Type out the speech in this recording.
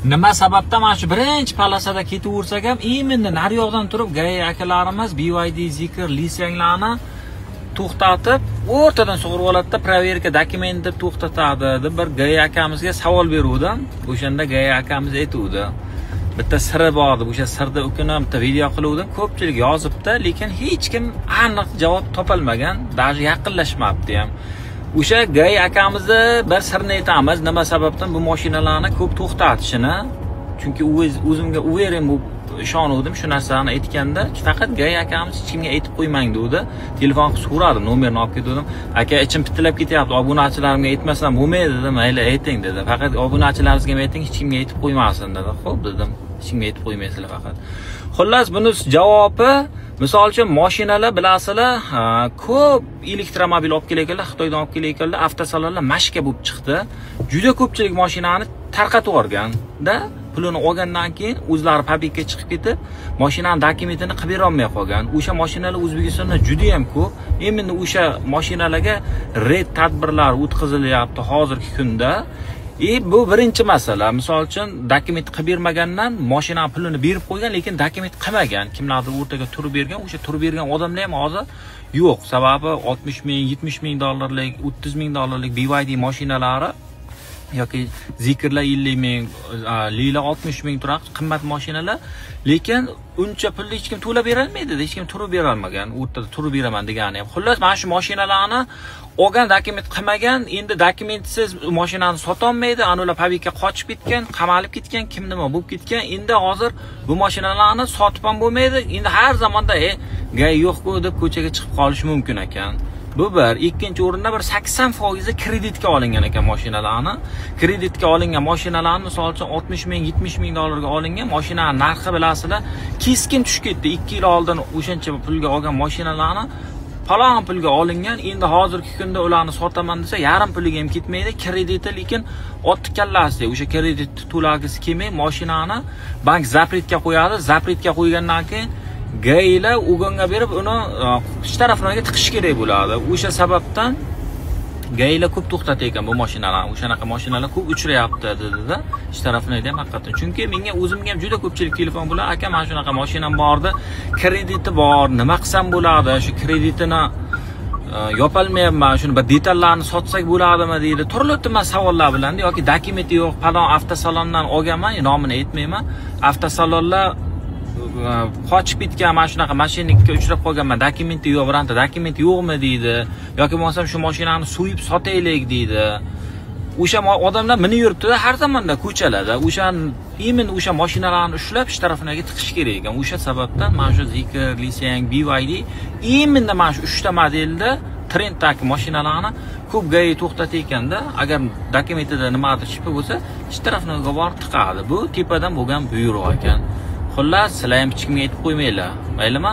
Nima sababdan mana shu birinchi polosada ketaversak ham, endi naryoqdan turib GAI akalarimiz BYD Zikr lisenslarni to'xtatib, o'rtadan sug'urib oladida, proverka dokument deb to'xtatadi deb bir GAI akamizga savol beruvdim. O'shanda GAI akamiz aytuvdi. Bitta siri bor edi. O'sha sirda ukini bitta video qiluvdim. Ko'pchilik yozibdi, lekin hech kim aniq javob topolmagan, даже yaqinlashmabdi ham. O'sha GAI akamizni bir sirni aytamiz, nima sababdan bu mashinalarni ko'p to'xtatishini. Chunki o'zimga uvering bu ishonuvdim shu narsani aytganda, faqat GAI akamiz hech kimga aytib qo'ymang dedi. Telefon qilib so'radim, nomerni olib ketdim. Aka, ichim pitilab ketyapti, obunachilarimga aytmasam bo'lmaydi dedim. Mayli ayting dedi. Faqat obunachilaringizga ayting, hech kimga aytib qo'ymasin dedi. Xo'p dedim. Hech kimga aytib qo'ymaysizlar faqat. Xullas, buni javobi, misol uchun mashinalar bilasizlar, ko'p elektromobil olib kelayotganlar, Xitoydan olib kelayotganlar, avtosalonlar mashka bo'lib chiqdi. Juda ko'pchilik mashinani tarqatib yuborgan-da, pulini olgandan keyin o'zlari fabrikaga chiqib ketib, mashinaning dokumentini qilib bera olmay qolgan. O'sha mashinalar O'zbekistonda juda ham ko'p. Endi o'sha mashinalarga red tadbirlar o'tkazilyapti hozirgi kunda. Bu birinchi masala. Misol uchun dokument qilib bermagandan mashina pulini berib qo'ygan, lekin dokument qilmagan. Kimlardir o'rtaga turib bergan, o'sha turib bergan odamlar ham hozir yo'q. Sababi 60 ming, 70 ming dollarlik, 30 ming dollarlik BYD mashinalari yoki Zikrlar 50 ming, Lila 60 ming turaq qimmat mashinalar, lekin uncha pulni hech kim to'lab bera olmaydi, hech kim turib bera olmagan, o'rtada turib beraman degani ham. Xullas, mana shu mashinalarni olgan, dokument qilmagan, endi dokumentsiz mashinani sota olmaydi, ular fabrikaga qochib ketgan, qamalib ketgan, kim nima bo'lib ketgan. Endi hozir bu mashinalarni sotib ham bo'lmaydi. Endi har zamonda GAI yo'q-ku deb ko'chaga chiqib qolishi mumkin ekan. Bu bir. Ikkinchi o'rinda bir 80% kreditga olingan ekan mashinalarni. Kreditga olingan mashinalarni misol uchun 60 ming, 70 ming dollarga olingan mashinaning narxi bilasizlar, keskin tushib ketdi. 2 yil oldin o'shancha pulga olgan mashinalarni falon pulga olingan. Endi hozirgi kunda ularni sotaman desa, yarim puliga ham ketmaydi. Krediti lekin otdi kallasi. O'sha kredit to'lagisi kelmay, mashinani bank zapretga qo'yadi. Zapretga qo'ygandan keyin GAIlar o'g'onga berib, uni ish taraflariga tiqish kerak bo'ladi. O'sha sababdan GAIlar ko'p to'xtatar ekan bu mashinalarni. O'shanaqa mashinalar ko'p uchrayapti dedi-da. Ish taraflariga ham haqiqatan. Chunki menga o'zimga ham juda ko'pchilik telefon bilan, aka, mana shunaqa mashinam bordi, krediti bor, nima qilsam bo'ladi? Shu kreditini yopolmayapman, shuni bir detallarni sotsak bo'ladimi deydi. Turli-tuman savollar bilan, yoki dokumenti yo'q, falon avtosalondan olganman, nomini aytmayman. Avtosalonlar qochib ketgan, mana shunaqa mashinnikka uchrab qolganman, dokumenti yo'q, birorta dokumenti yo'qmi deydi, yoki bo'lmasa shu mashinani so'yib sotaylik deydi. O'sha odamlar minib yuribdi har zamonda ko'chalarda. O'sha mashinalarni ushlab ish taraflariga tiqish kerak ekan. O'sha sababdan mana shu Zikr, Liseng, BYD endi mana shu 3 ta modelda trenddagi mashinalarni ko'p GAI to'xtatar ekanda, agar dokumentida nimadir chipi bo'lsa, ish taraflariga borib tiqadi. Bu tepadan bo'lgan buyruq ekan. Xullas, sizlar ham hech kimga aytib qo'ymanglar. Maylimi?